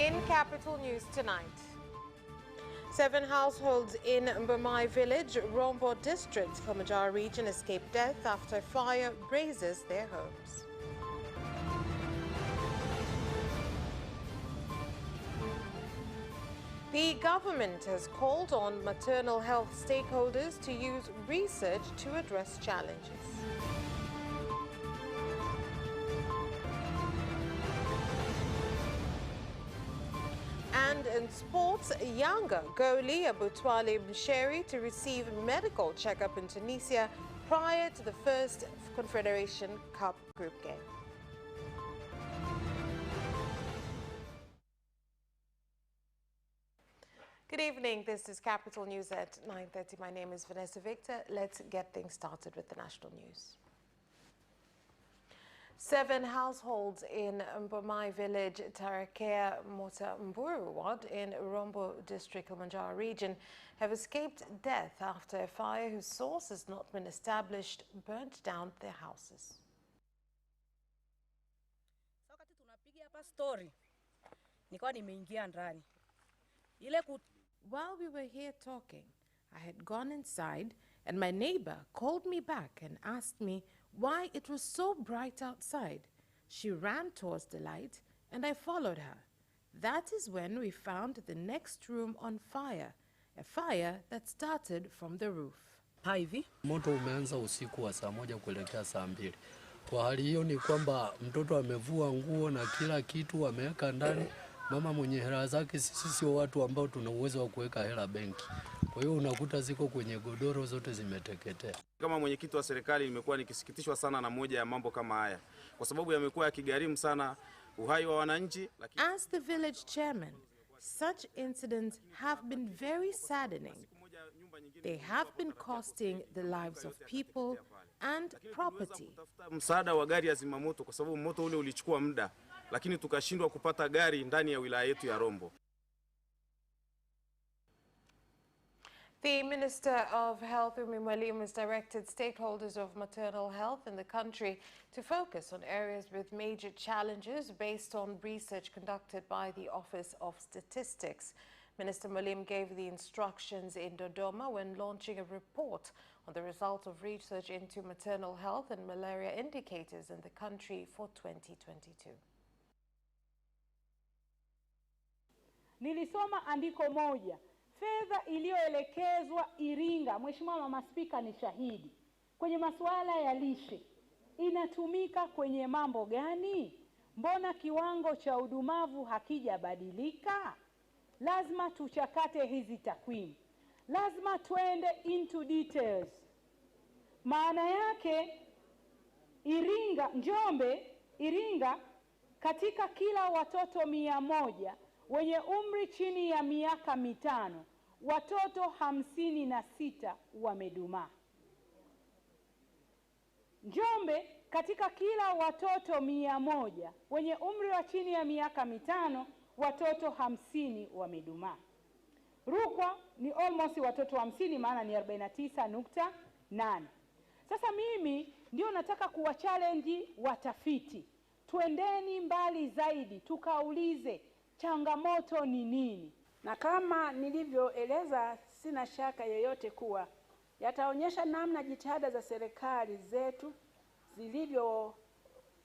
In Capital News tonight, 7 households in Mbomai village, Rombo district, Kilimanjaro region escaped death after fire razes their homes. The government has called on maternal health stakeholders to use research to address challenges. And in sports, younger goalie Abutwale Msheri to receive medical checkup in Tunisia prior to the first Confederation Cup group game. Good evening. This is Capital News at 9:30. My name is Vanessa Victor. Let's get things started with the national news. 7 households in Mbomai village, Tarakea Mota Mburu ward in Rombo district, Kilimanjaro region have escaped death after a fire whose source has not been established burnt down their houses. Wakati tunapiga hapa story, nilikuwa nimeingia ndani. While we were here talking, I had gone inside and my neighbor called me back and asked me why it was so bright outside. She ran towards the light and I followed her. That is when we found the next room on fire, a fire that started from the roof. Hivi moto umeanza usiku wa saa 1 kuelekea saa 2. Kwa hali hiyo ni kwamba mtoto amevua nguo na kila kitu ameweka ndani. Mama mwenye hela zake, sisi sio watu ambao tuna uwezo wa kuweka hela benki. Kwa hiyo unakuta ziko kwenye godoro zote zimeteketea. Kama mwenyekiti wa serikali nimekuwa nikisikitishwa sana na moja ya mambo kama haya kwa sababu yamekuwa yakigharimu sana uhai wa wananchi. As the village chairman, such incidents have been very saddening. They have been costing the lives of people and property. Msaada wa gari ya zimamoto kwa sababu moto ule ulichukua muda, lakini tukashindwa kupata gari ndani ya wilaya yetu ya Rombo. The Minister of Health, Umi Mwalimu, has directed stakeholders of maternal health in the country to focus on areas with major challenges based on research conducted by the Office of Statistics. Minister Mwalimu gave the instructions in Dodoma when launching a report on the result of research into maternal health and malaria indicators in the country for 2022. Nilisoma andiko moja. Fedha iliyoelekezwa Iringa, Mheshimiwa Mama Spika ni shahidi, kwenye masuala ya lishe inatumika kwenye mambo gani? Mbona kiwango cha udumavu hakijabadilika? Lazima tuchakate hizi takwimu. Lazima twende into details. Maana yake Iringa katika kila watoto 100 wenye umri chini ya miaka 5, watoto 56 wamedumaa. Njombe katika kila watoto 100 wenye umri wa chini ya miaka 5, watoto 50 wamedumaa. Rukwa ni almost watoto 50, maana ni 49.8. Sasa mimi ndio nataka kuwa challenge watafiti. Twendeni mbali zaidi, tukaulize changamoto ni nini? Na kama nilivyoeleza, sina shaka yoyote kuwa yataonyesha namna jitihada za serikali zetu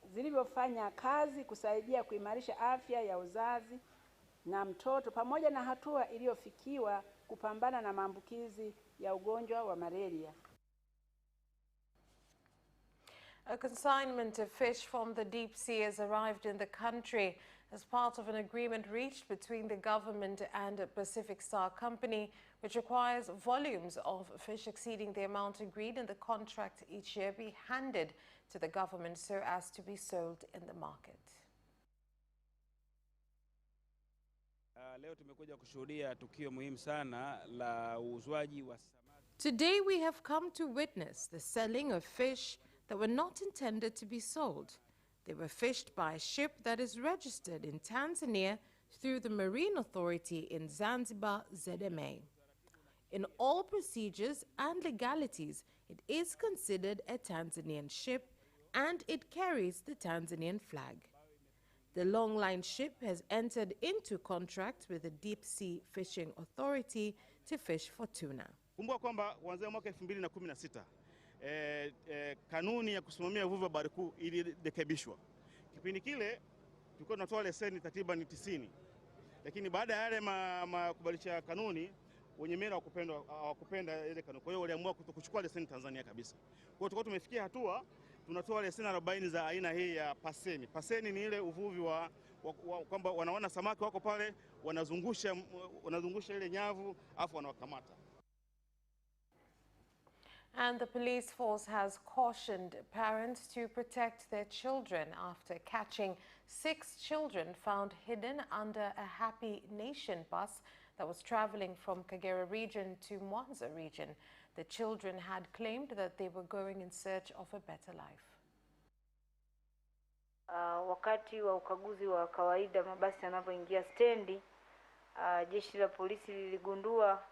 zilivyofanya kazi kusaidia kuimarisha afya ya uzazi na mtoto pamoja na hatua iliyofikiwa kupambana na maambukizi ya ugonjwa wa malaria. A consignment of fish from the deep sea has arrived in the country as part of an agreement reached between the government and a Pacific Star Company, which requires volumes of fish exceeding the amount agreed in the contract each year be handed to the government so as to be sold in the market. Leo tumekuja kushuhudia tukio muhimu sana la uuzwaji wa samaki. Today we have come to witness the selling of fish that were not intended to be sold. They were fished by a ship that is registered in Tanzania through the Marine Authority in Zanzibar, ZMA. In all procedures and legalities, it is considered a Tanzanian ship and it carries the Tanzanian flag. The longline ship has entered into contract with the Deep Sea Fishing Authority to fish for tuna. Kumbuka kwamba kuanzia mwaka 2016 kanuni ya kusimamia uvuvi wa bahari kuu ilirekebishwa. Kipindi kile tulikuwa tunatoa leseni takriban 90. Lakini baada ya yale makubalisha kanuni, wenye mera hawakupenda ile kanuni. Kwa hiyo waliamua kuchukua leseni Tanzania kabisa. Kwa hiyo tulikuwa tumefikia hatua tunatoa leseni 40 za aina hii ya paseni. Paseni ni ile uvuvi wa kwamba wanaona samaki wako pale, wanazungusha ile nyavu afu wanawakamata. And the police force has cautioned parents to protect their children after catching 6 children found hidden under a Happy Nation bus that was traveling from Kagera region to Mwanza region. The children had claimed that they were going in search of a better life. Wakati wa ukaguzi wa kawaida mabasi yanapoingia stendi, jeshi la polisi liligundua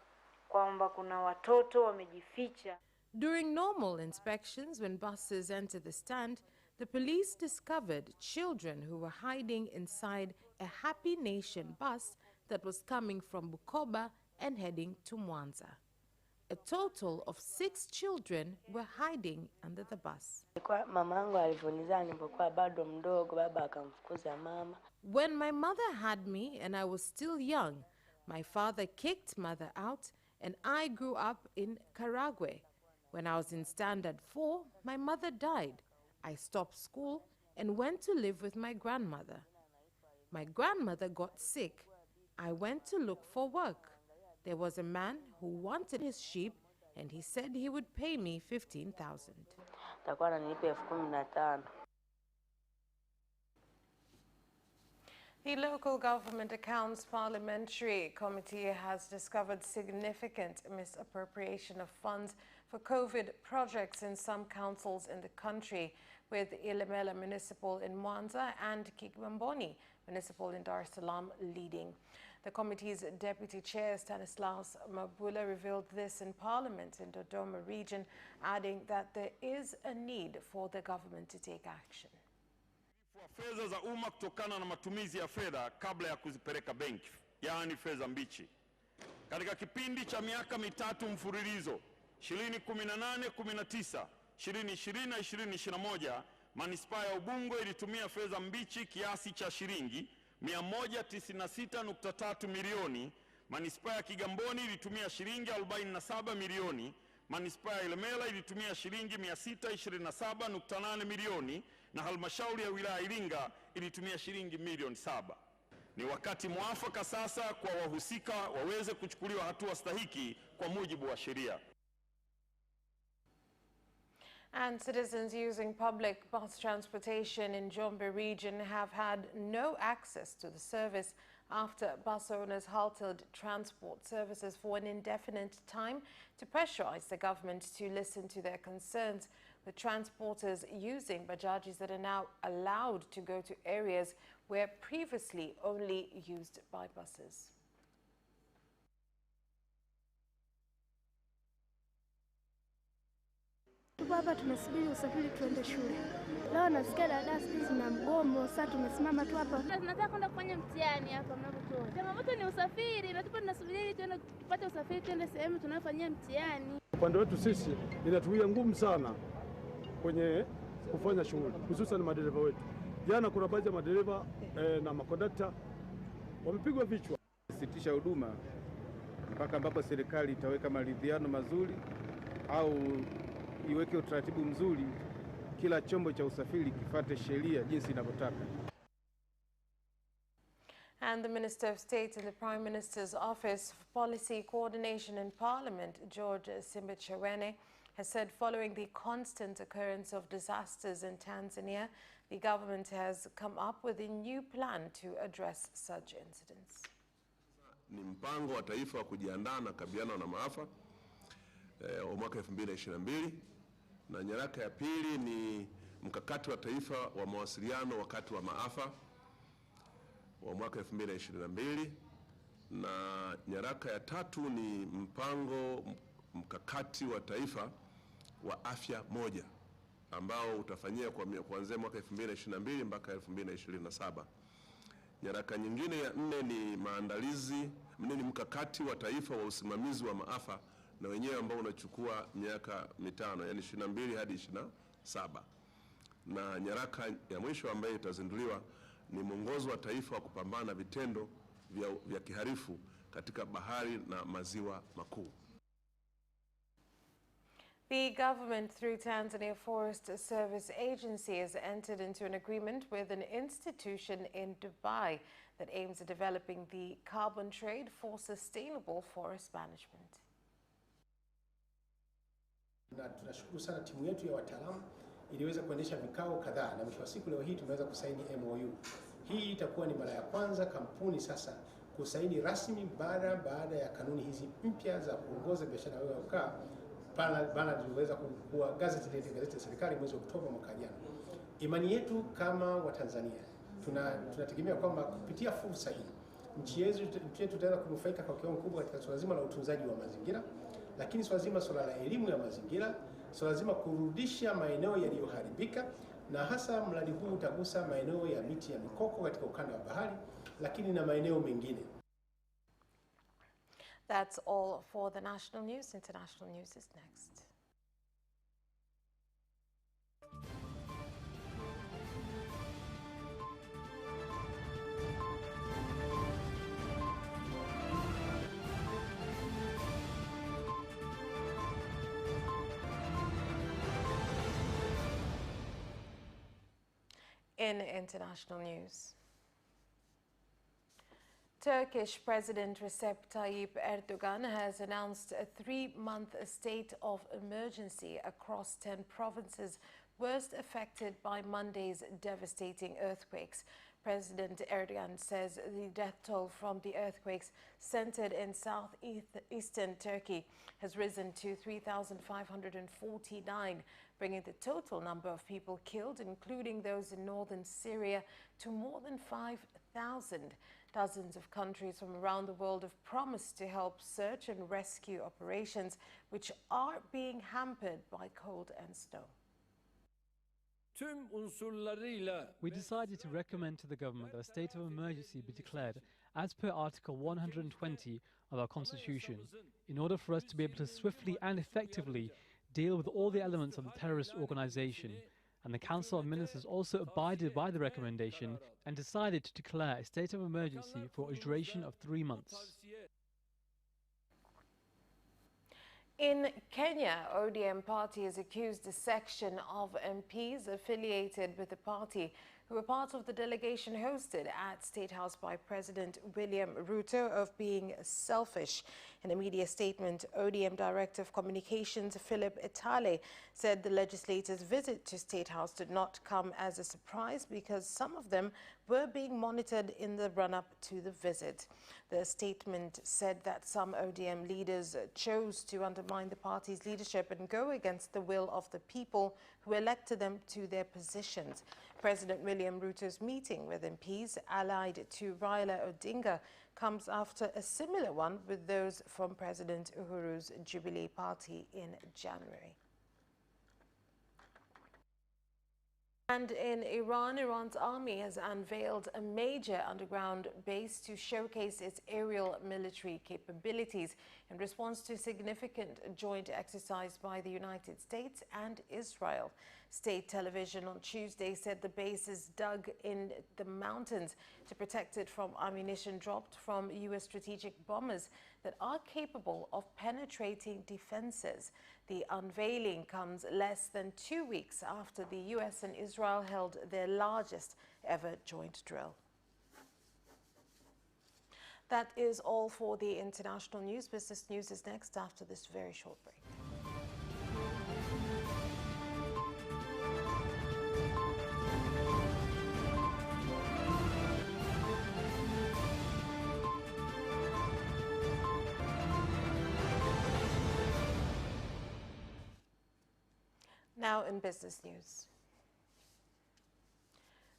kwamba kuna watoto wamejificha. During normal inspections, when buses enter the stand, the police discovered children who were hiding inside a Happy Nation bus that was coming from Bukoba and heading to Mwanza. A total of 6 children were hiding under the bus. When my mother had me and I was still young, my father kicked mother out and I grew up in Karagwe. When I was in standard 4, my mother died. I stopped school and went to live with my grandmother. My grandmother got sick. I went to look for work. There was a man who wanted his sheep and he said he would pay me 15,000. The Local Government Accounts Parliamentary Committee has discovered significant misappropriation of funds for COVID projects in some councils in the country, with Ilemela Municipal in Mwanza and Kigamboni Municipal in Dar es Salaam leading. The committee's deputy chair, Stanislaus Mabula, revealed this in Parliament in Dodoma region, adding that there is a need for the government to take action. Fedha za umma kutokana na matumizi ya fedha kabla ya kuzipeleka benki, yaani fedha mbichi. Katika kipindi cha miaka mitatu mfululizo 2018-19, 2020 na 2021, Manispaa ya Ubungo ilitumia fedha mbichi kiasi cha shilingi 196.3 milioni. Manispaa ya Kigamboni ilitumia shilingi 47 milioni. Manispaa ya Ilemela ilitumia shilingi 627.8 milioni na halmashauri ya wilaya Iringa ilitumia shilingi milioni 7. Ni wakati mwafaka sasa kwa wahusika waweze kuchukuliwa hatua stahiki kwa mujibu wa sheria. And citizens using public bus transportation in Njombe region have had no access to the service after bus owners halted transport services for an indefinite time to pressurize the government to listen to their concerns, with transporters using bajajis that are now allowed to go to areas where previously only used by buses. Hapa tumesubiri usafiri tuende shule. Leo nasikia dada sisi na mgomo, sasa tumesimama tu hapa. Tunataka kwenda kufanya mtihani hapa mnapotoa. Changamoto ni usafiri, na tupo tunasubiri tuende kupata usafiri tuende sehemu tunayofanyia mtihani. Upande wetu sisi inatuia ngumu sana kwenye kufanya shughuli, hususan madereva wetu. Jana kuna baadhi ya madereva na makondakta wamepigwa vichwa. Sitisha huduma mpaka ambapo serikali itaweka maridhiano mazuri au iweke utaratibu mzuri, kila chombo cha usafiri kifuate sheria jinsi inavyotaka. And the Minister of State in the Prime Minister's Office for Policy Coordination in Parliament, George Simbachawene, has said following the constant occurrence of disasters in Tanzania, the government has come up with a new plan to address such incidents. Ni mpango wa taifa wa kujiandaa na kabiliana na maafa wa mwaka 2022, na nyaraka ya pili ni mkakati wa taifa wa mawasiliano wakati wa maafa wa mwaka 2022, na nyaraka ya tatu ni mpango mkakati wa taifa wa afya moja ambao utafanyia kuanzia mwaka 2022 mpaka 2027. Nyaraka nyingine ya 4 ni maandalizi, ni mkakati wa taifa wa usimamizi wa maafa na wenyewe ambao unachukua miaka 5, yani 22 hadi 27. Na nyaraka ya mwisho ambayo itazinduliwa ni mwongozo wa taifa wa kupambana na vitendo vya kiharifu katika bahari na maziwa makuu. The government, through Tanzania Forest Service Agency, has entered into an agreement with an institution in Dubai that aims at developing the carbon trade for sustainable forest management. Na tunashukuru sana timu yetu ya wataalamu iliweza kuendesha vikao kadhaa, na mwisho wa siku leo hii tumeweza kusaini MOU. Hii itakuwa ni mara ya kwanza kampuni sasa kusaini rasmi baada ya kanuni hizi mpya za kuongoza biashara ya ukaa. Bana tuliweza kuwa gazeti la serikali mwezi Oktoba mwaka jana. Imani yetu kama Watanzania, tunategemea kwamba kupitia fursa hii nchi yetu tutaweza kunufaika kwa kiwango kikubwa katika swala zima la utunzaji wa mazingira, lakini swala la elimu ya mazingira, swala zima kurudisha maeneo yaliyoharibika, na hasa mradi huu utagusa maeneo ya miti ya mikoko katika ukanda wa bahari, lakini na maeneo mengine. That's all for the national news. International news is next. In international news, Turkish President Recep Tayyip Erdogan has announced a 3-month state of emergency across 10 provinces worst affected by Monday's devastating earthquakes. President Erdogan says the death toll from the earthquakes centered in southeastern Turkey has risen to 3,549, bringing the total number of people killed, including those in northern Syria, to more than 5,000. Dozens of countries from around the world have promised to help search and rescue operations, which are being hampered by cold and snow. We decided to recommend to the government that a state of emergency be declared as per Article 120 of our Constitution, in order for us to be able to swiftly and effectively deal with all the elements of the terrorist organization. And the Council of Ministers also abided by the recommendation and decided to declare a state of emergency for a duration of 3 months. In Kenya, ODM party has accused a section of MPs affiliated with the party who were part of the delegation hosted at State House by President William Ruto of being selfish. In a media statement, ODM Director of Communications Philip Etale said the legislators' visit to State House did not come as a surprise because some of them were being monitored in the run-up to the visit. The statement said that some ODM leaders chose to undermine the party's leadership and go against the will of the people who elected them to their positions. President William Ruto's meeting with MPs allied to Raila Odinga comes after a similar one with those from President Uhuru's Jubilee Party in January. And in Iran, Iran's army has unveiled a major underground base to showcase its aerial military capabilities in response to a significant joint exercise by the United States and Israel. State television on Tuesday said the base is dug in the mountains to protect it from ammunition dropped from U.S. strategic bombers that are capable of penetrating defenses. The unveiling comes less than 2 weeks after the U.S. and Israel held their largest ever joint drill. That is all for the international news. Business news is next after this very short break. Now in business news.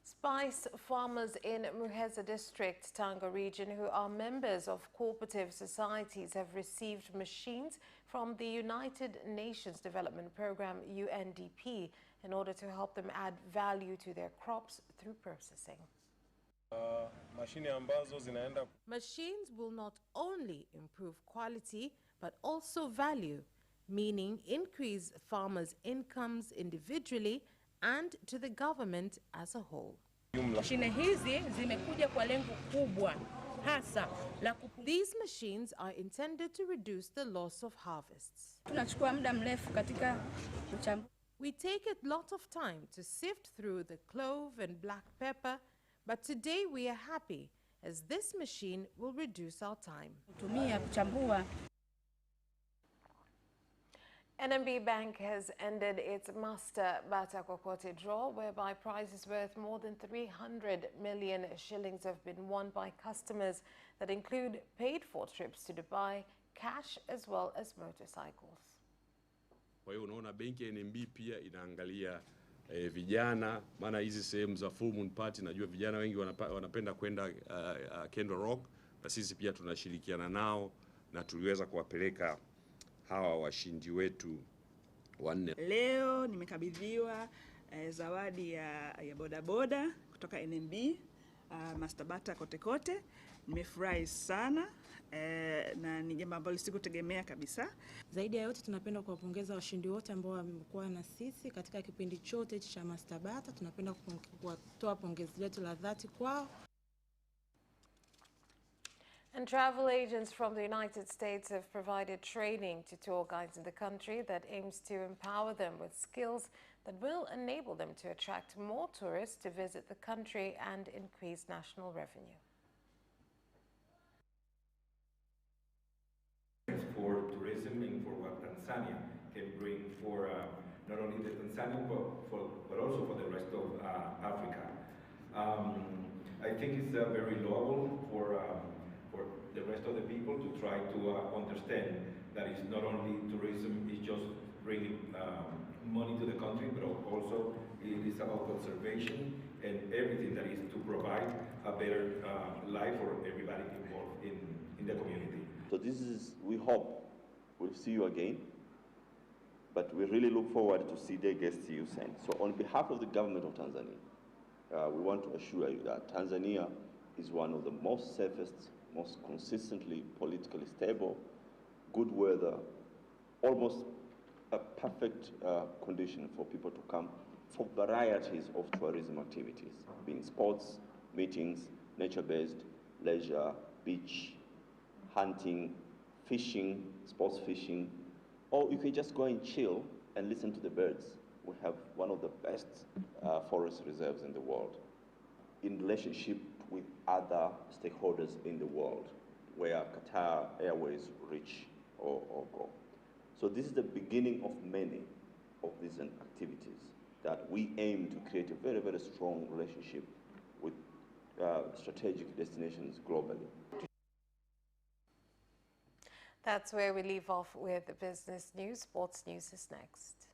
Spice farmers in Muheza district, Tanga region, who are members of cooperative societies have received machines from the United Nations Development Programme, UNDP, in order to help them add value to their crops through processing. Machines will not only improve quality but also value, meaning increase farmers' incomes individually and to the government as a whole. Mashine hizi zimekuja kwa lengo kubwa hasa la These machines are intended to reduce the loss of harvests. tunachukua muda mrefu katika kuchambua. We take a lot of time to sift through the clove and black pepper, but today we are happy as this machine will reduce our time. Kutumia kuchambua. NMB Bank has ended its Master Bata Kokote draw, whereby prizes worth more than 300 million shillings have been won by customers that include paid-for trips to Dubai, cash as well as motorcycles. Kwa hiyo unaona benki ya NMB pia inaangalia vijana, maana hizi sehemu za full moon party najua vijana wengi wanapenda kwenda Kendall Rock, na sisi pia tunashirikiana nao na tuliweza kuwapeleka hawa washindi wetu wanne. Leo nimekabidhiwa zawadi ya bodaboda kutoka NMB Master Bata kote kote. Nimefurahi sana na ni jambo ambalo sikutegemea kabisa. Zaidi ya yote tunapenda kuwapongeza washindi wote ambao wamekuwa na sisi katika kipindi chote cha Master Bata. Tunapenda kutoa pongezi letu la dhati kwao. And travel agents from the United States have provided training to tour guides in the country that aims to empower them with skills that will enable them to attract more tourists to visit the country and increase national revenue. For tourism and for what Tanzania can bring for not only the Tanzania but also for the rest of Africa. I think it's very laudable for the rest of the people to try to understand that it's not only tourism is just bringing money to the country, but also it is about conservation and everything that is to provide a better life for everybody involved in the community. So this is, we hope we'll see you again, but we really look forward to see the guests you send. So on behalf of the government of Tanzania, we want to assure you that Tanzania is one of the most safest, most consistently politically stable, good weather, almost a perfect condition for people to come for varieties of tourism activities, being sports, meetings, nature-based, leisure, beach, hunting, fishing, sports fishing, or you can just go and chill and listen to the birds. We have one of the best forest reserves in the world, in relationship with other stakeholders in the world, where Qatar Airways reach or go. So this is the beginning of many of these activities that we aim to create a very, very strong relationship with strategic destinations globally. That's where we leave off with the business news. Sports news is next.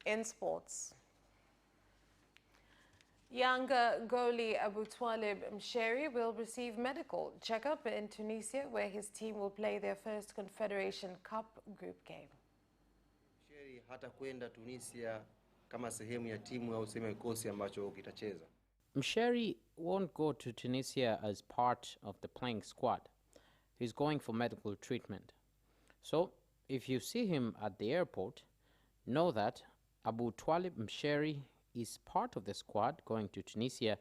In sports, younger goalie Abutwalib Msheri will receive medical checkup in Tunisia, where his team will play their first Confederation Cup group game. Msheri hatakwenda Tunisia kama sehemu ya timu au sehemu ya kikosi ambacho kitacheza. Msheri won't go to Tunisia as part of the playing squad. He's going for medical treatment. So, if you see him at the airport, know that Abutwalib Msheri is part of the squad going to Tunisia,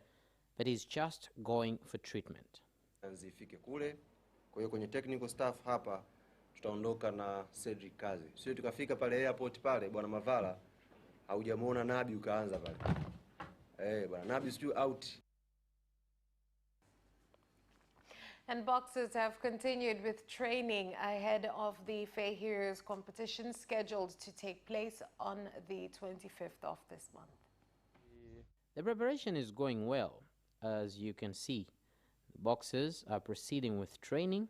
but he's just going for treatment. Nzifike kule, kwa hiyo kwenye technical staff hapa tutaondoka na Cedric Kazi. Sio tukafika pale airport pale bwana Mavala, haujamuona Nabi ukaanza pale. Bwana Nabi still out. And boxers have continued with training ahead of the Fair Heroes competition scheduled to take place on the 25th of this month. The preparation is going well. As you can see, the boxers are proceeding with training,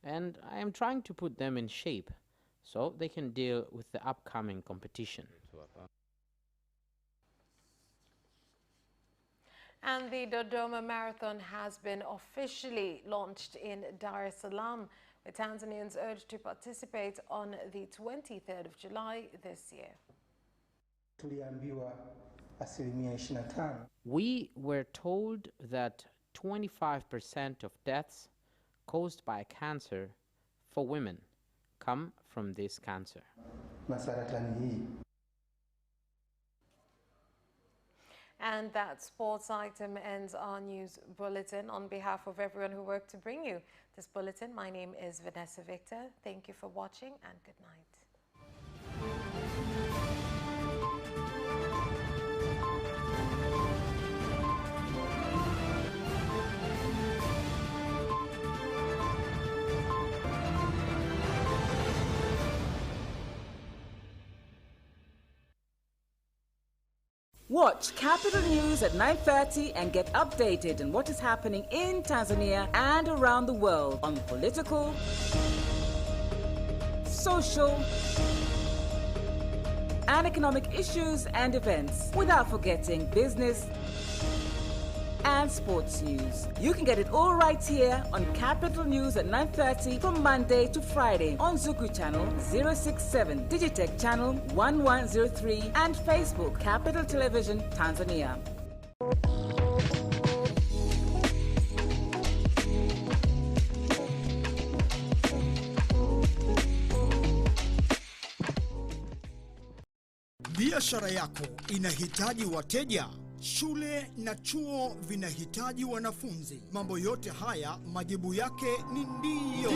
and I am trying to put them in shape so they can deal with the upcoming competition. And the Dodoma Marathon has been officially launched in Dar es Salaam, where Tanzanians urged to participate on the 23rd of July this year. We were told that 25% of deaths caused by cancer for women come from this cancer. And that sports item ends our news bulletin. On behalf of everyone who worked to bring you this bulletin, my name is Vanessa Victor. Thank you for watching and good night. Watch Capital News at 9:30 and get updated on what is happening in Tanzania and around the world on political, social, and economic issues and events, without forgetting business and sports news. You can get it all right here on Capital News at 9:30 from Monday to Friday on Zuku Channel 067, Digitech Channel 1103, and Facebook Capital Television Tanzania. Biashara yako inahitaji wateja? Shule na chuo vinahitaji wanafunzi. Mambo yote haya majibu yake ni ndio.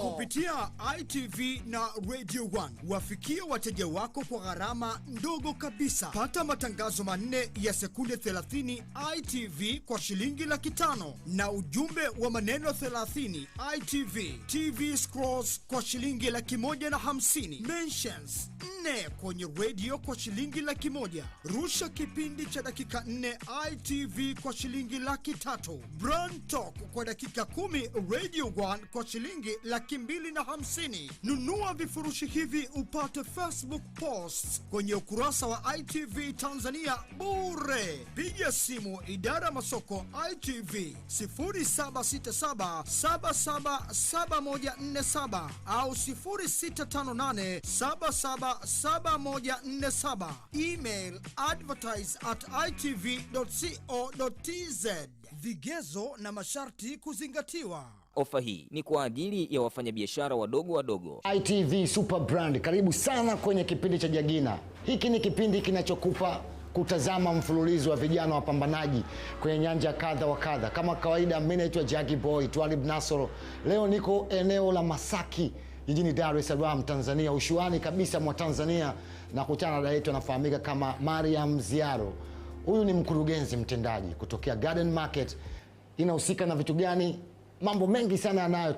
Kupitia ITV na Radio 1 wafikie wateja wako kwa gharama ndogo kabisa. Pata matangazo manne ya sekunde 30 ITV kwa shilingi 500 na ujumbe wa maneno 30 ITV TV Scrolls kwa shilingi 150. Mentions 4 kwenye radio kwa shilingi 100. Rusha kipindi cha dakika 4 ITV kwa shilingi 300. Brand Talk kwa dakika 10 Radio 1 kwa shilingi 250. Nunua vifurushi hivi upate Facebook posts kwenye ukurasa wa ITV Tanzania bure. Piga simu idara masoko ITV 0767777147 au 0658777147. Email advertise@itv.co.tz. Vigezo na masharti kuzingatiwa. Ofa hii ni kwa ajili ya wafanyabiashara wadogo. ITV Super Brand, karibu sana kwenye kipindi cha Jagina. Hiki ni kipindi kinachokupa kutazama mfululizo wa vijana wapambanaji kwenye nyanja kadha wa kadha. Kama kawaida, mimi naitwa Jackie Boy Twalib Nasoro. Leo niko eneo la Masaki jijini Dar es Salaam, Tanzania, ushuani kabisa mwa Tanzania, na kutana na dada yetu anafahamika kama Mariam Ziaro. Huyu ni mkurugenzi mtendaji kutokea Garden Market. Inahusika na vitu gani? Mambo mengi sana anayo